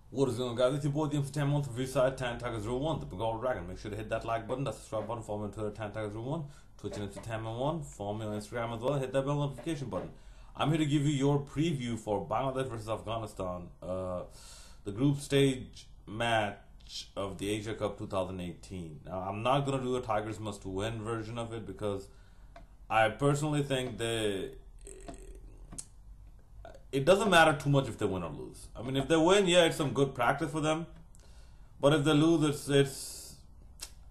What is going on, guys? It's your boy, the Entertainment Month Review Side, Tan Tigers 01, the Big Old Dragon. Make sure to hit that like button, that subscribe button, follow me on Twitter, Tan Tigers 01, Twitch and Entertainment 1, follow me on Instagram as well, hit that bell notification button. I'm here to give you your preview for Bangladesh versus Afghanistan, the group stage match of the Asia Cup 2018. Now, I'm not going to do a Tigers must win version of it because I personally think it doesn't matter too much if they win or lose. I mean, if they win, yeah, it's some good practice for them. But if they lose, it's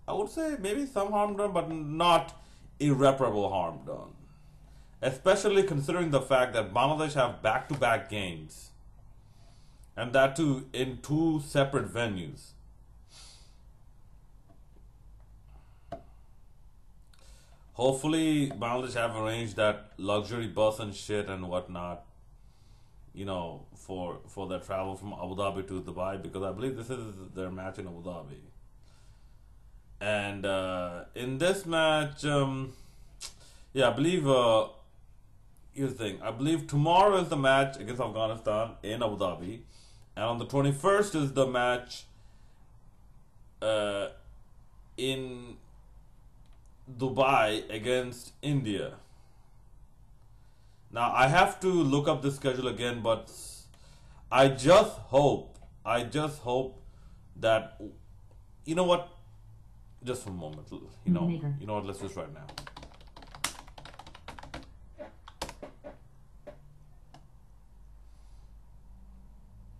I would say maybe some harm done, but not irreparable harm done. Especially considering the fact that Bangladesh have back-to-back games. And that too in two separate venues. Hopefully, Bangladesh have arranged that luxury bus and shit and whatnot, you know, for their travel from Abu Dhabi to Dubai, because I believe this is their match in Abu Dhabi. And in this match, yeah, I believe, here's the thing, I believe tomorrow is the match against Afghanistan in Abu Dhabi, and on the 21st is the match in Dubai against India. Now, I have to look up the schedule again, but I just hope that, you know what, just for a moment, you know what, let's just right now.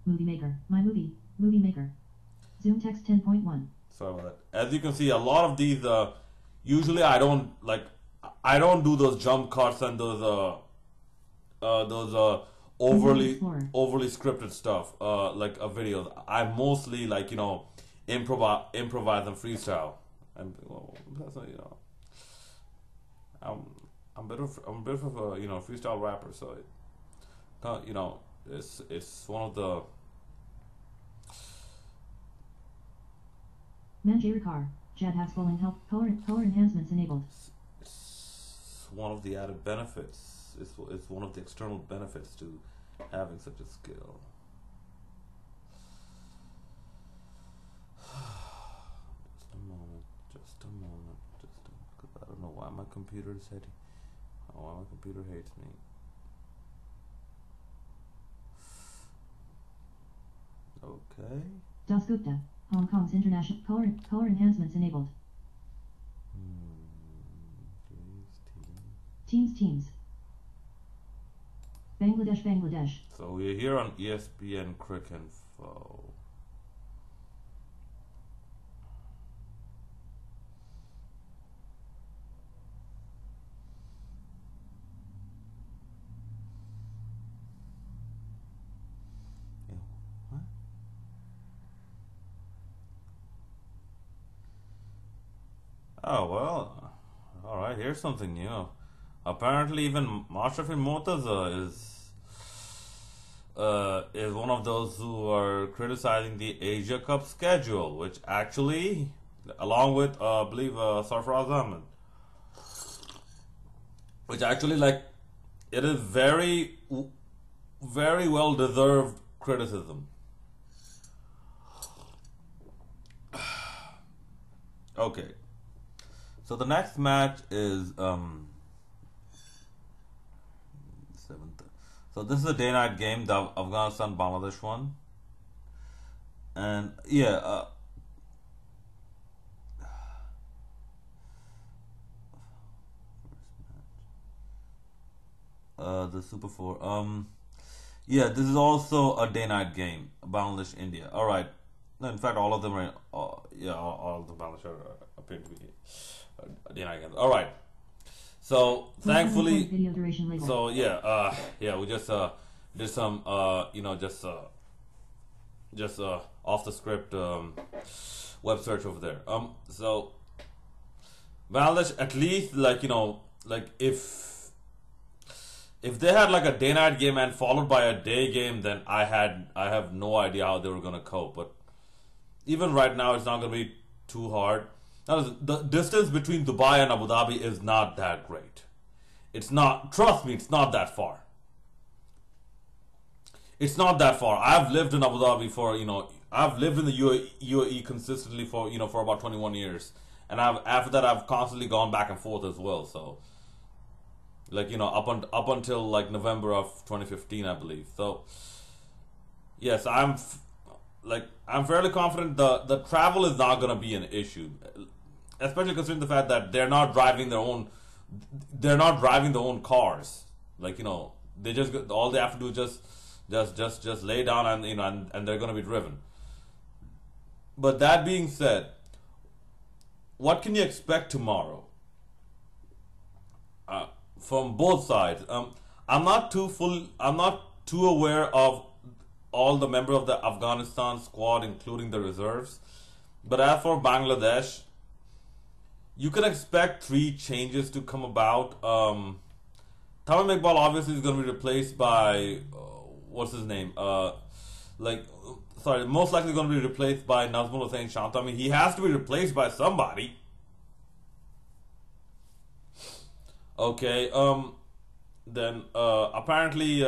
Movie Maker, my movie, Movie Maker. Zoom text 10.1. Sorry about that. As you can see, a lot of these, usually I don't do those jump cuts and those overly scripted stuff, like a video. I mostly improvise and freestyle, and I'm a bit of a freestyle rapper, so it's one of the Manjari car, Jad has falling help, color enhancements enabled. It's one of the added benefits. It's one of the external benefits to having such a skill. Just a moment, because I don't know why my computer is hating. Why my computer hates me. Okay. Das Gupta, Hong Kong's international color enhancements enabled. Teams. Bangladesh. So we're here on ESPN Crick Info. What? Oh well. All right. Here's something new. Apparently, even Mashrafin Mortaza is one of those who are criticizing the Asia Cup schedule, which actually, along with I believe Sarfaraz Ahmed, which actually it is very, very well deserved criticism. Okay, so the next match is 7th. So this is a day-night game, the Afghanistan-Bangladesh one, and yeah, the Super 4. Yeah, this is also a day-night game, Bangladesh-India. All right, no, in fact, all of them are, all of the Bangladesh appear to be day-night games. All right. So thankfully, so yeah, we just did some just off the script web search over there. So Bangladesh, at least if they had like a day night game and followed by a day game, then I have no idea how they were gonna cope. But even right now, it's not gonna be too hard. Now, the distance between Dubai and Abu Dhabi is not that great. It's not, trust me, it's not that far. It's not that far. I've lived in Abu Dhabi for, I've lived in the UAE consistently for, for about 21 years. And after that, I've constantly gone back and forth as well. So, like, up until like November of 2015, I believe. So, yes, I'm fairly confident the travel is not going to be an issue, especially considering the fact that they're not driving their own cars. Like, they just all they have to do is just lay down and and they're going to be driven. But that being said, what can you expect tomorrow from both sides? I'm not too aware of all the members of the Afghanistan squad, including the reserves. But as for Bangladesh, you can expect 3 changes to come about. Tamim Iqbal obviously is going to be replaced by what's his name? Most likely going to be replaced by Nazmul Hussain Shanta. I mean, he has to be replaced by somebody. Okay. Then apparently,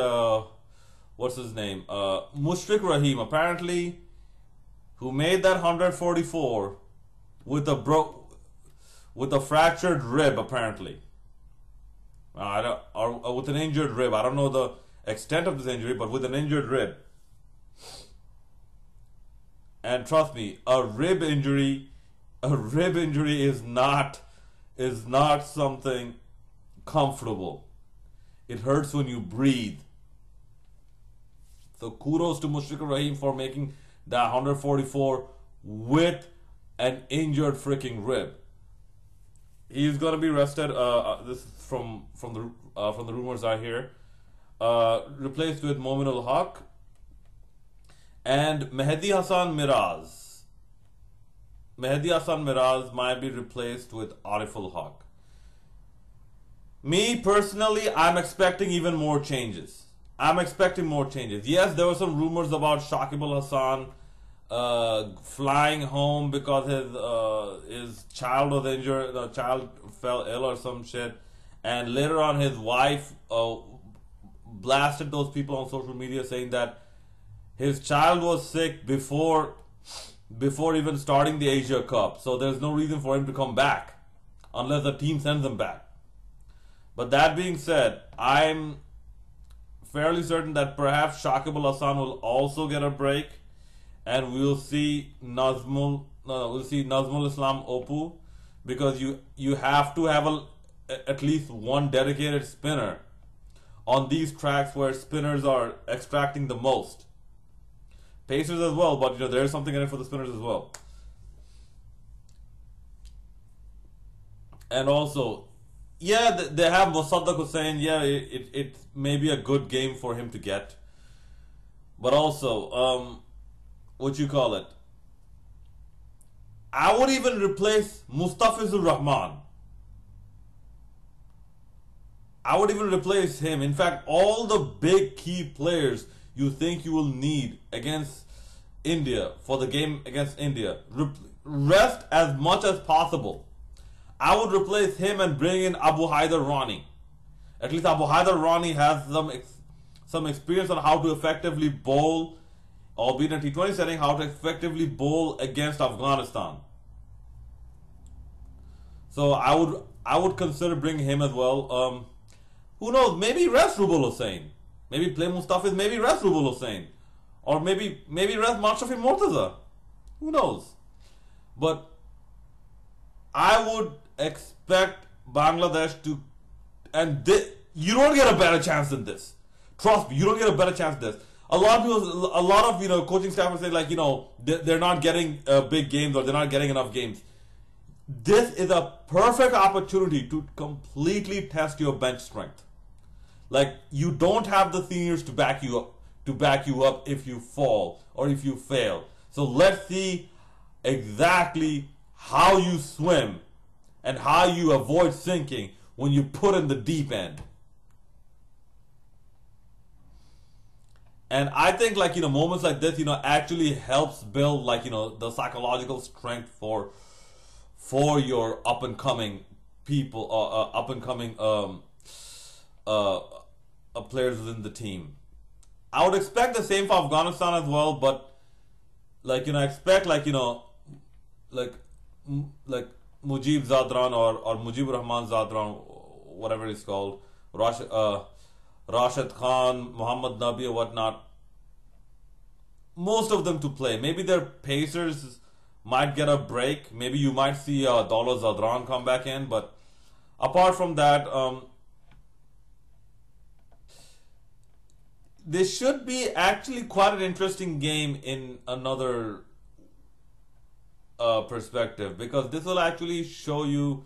what's his name? Mushfiq Rahim, apparently, who made that 144 with a fractured rib, apparently. Or with an injured rib. I don't know the extent of this injury, but with an injured rib. And trust me, a rib injury is not something comfortable. It hurts when you breathe. So kudos to Mushfiq Rahim for making that 144 with an injured freaking rib. He's gonna be rested. This is from the rumors I hear. Replaced with Momin ul Haq and Mehdi Hassan Miraz. Mehdi Hassan Miraz might be replaced with Arif ul Haq. Me personally, I'm expecting even more changes. Yes, there were some rumors about Shakib al Hassan flying home because his child was injured, the child fell ill or some shit, and later on his wife blasted those people on social media saying that his child was sick before even starting the Asia Cup, so there's no reason for him to come back unless the team sends him back. But that being said, I'm fairly certain that perhaps Shakib al Hassan will also get a break, and we'll see Nazmul Islam Opu, because you have to have at least one dedicated spinner on these tracks where spinners are extracting the most. Pacers as well, but there's something in it for the spinners as well. And also, yeah, they have Mosaddaq Hussain. Yeah, it may be a good game for him to get. But also, I would even replace Mustafizur Rahman. I would even replace him. In fact, all the big key players you think you will need against India, for the game against India, rest as much as possible. I would replace him and bring in Abu Haider Rani. At least Abu Haider Rani has some experience on how to effectively bowl, albeit in a T20 setting, how to effectively bowl against Afghanistan. So I would consider bringing him as well. Who knows? Maybe rest Rubul Hussain. Maybe play Mustafiz. Maybe rest Rubul Hussain, or maybe rest Mashrafi Mortaza. Who knows? But I would expect Bangladesh to, and you don't get a better chance than this. Trust me, you don't get a better chance than this. A lot of coaching staff say they're not getting big games, or they're not getting enough games. This is a perfect opportunity to completely test your bench strength. Like, you don't have the seniors to back you up if you fall or if you fail. So let's see exactly how you swim and how you avoid sinking when you put in the deep end. And I think moments like this actually helps build the psychological strength for your up and coming people, players within the team. I would expect the same for Afghanistan as well, but like expect like like Mujib Zadran or Mujib Rahman Zadran, whatever it's called, Rashid Khan, Muhammad Nabi or whatnot. Most of them to play. Maybe their pacers might get a break. Maybe you might see Dollar Zadran come back in, but apart from that, this should be actually quite an interesting game in another perspective, because this will actually show you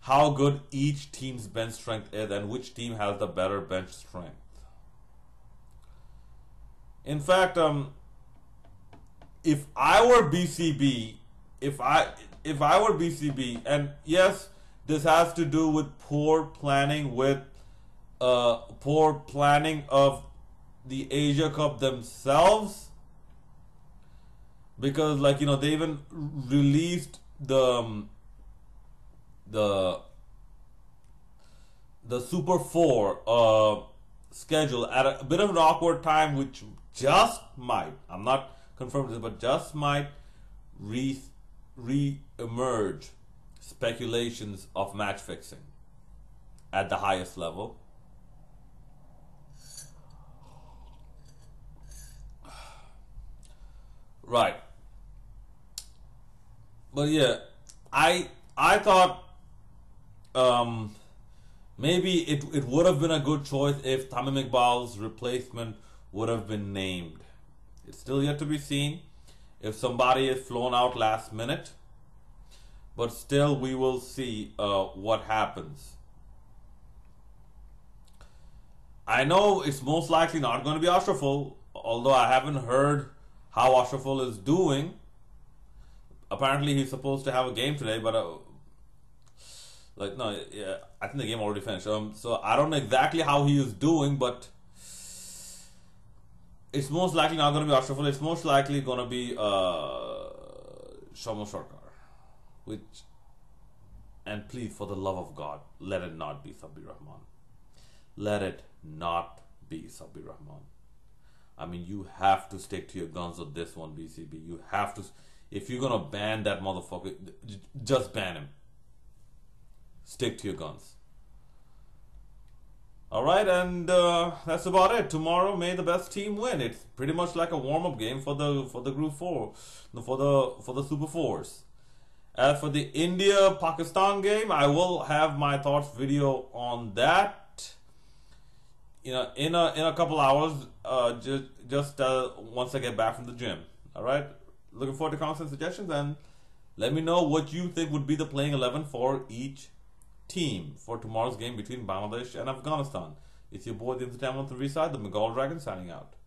how good each team's bench strength is and which team has the better bench strength. In fact, if I were BCB, if I were BCB, and yes, this has to do with poor planning of the Asia Cup themselves, because they even released the Super 4 schedule at a bit of an awkward time, which just might, I'm not confirmed this, but just might re-emerge speculations of match fixing at the highest level. Right. But yeah, I thought maybe it would have been a good choice if Tamim Iqbal's replacement would have been named. It's still yet to be seen if somebody is flown out last minute, but still we will see what happens. I know it's most likely not going to be Ashraful, although I haven't heard how Ashraful is doing. Apparently he's supposed to have a game today, but no, yeah, I think the game already finished. So I don't know exactly how he is doing, but it's most likely not going to be Ashraful. It's most likely going to be Shamo Sarkar, and please, for the love of God, let it not be Sabir Rahman. Let it not be Sabir Rahman. I mean, you have to stick to your guns with this one, BCB. You have to. If you're gonna ban that motherfucker, just ban him. Stick to your guns. Alright, and that's about it. Tomorrow, may the best team win. It's pretty much like a warm-up game for the Group 4, for the Super 4s. As for the India-Pakistan game, I will have my thoughts video on that. In a couple hours, just once I get back from the gym. All right, looking forward to comments and suggestions, and let me know what you think would be the playing 11 for each team for tomorrow's game between Bangladesh and Afghanistan. It's your boy, the Entertainment on the Reside, the Mongol Dragon, signing out.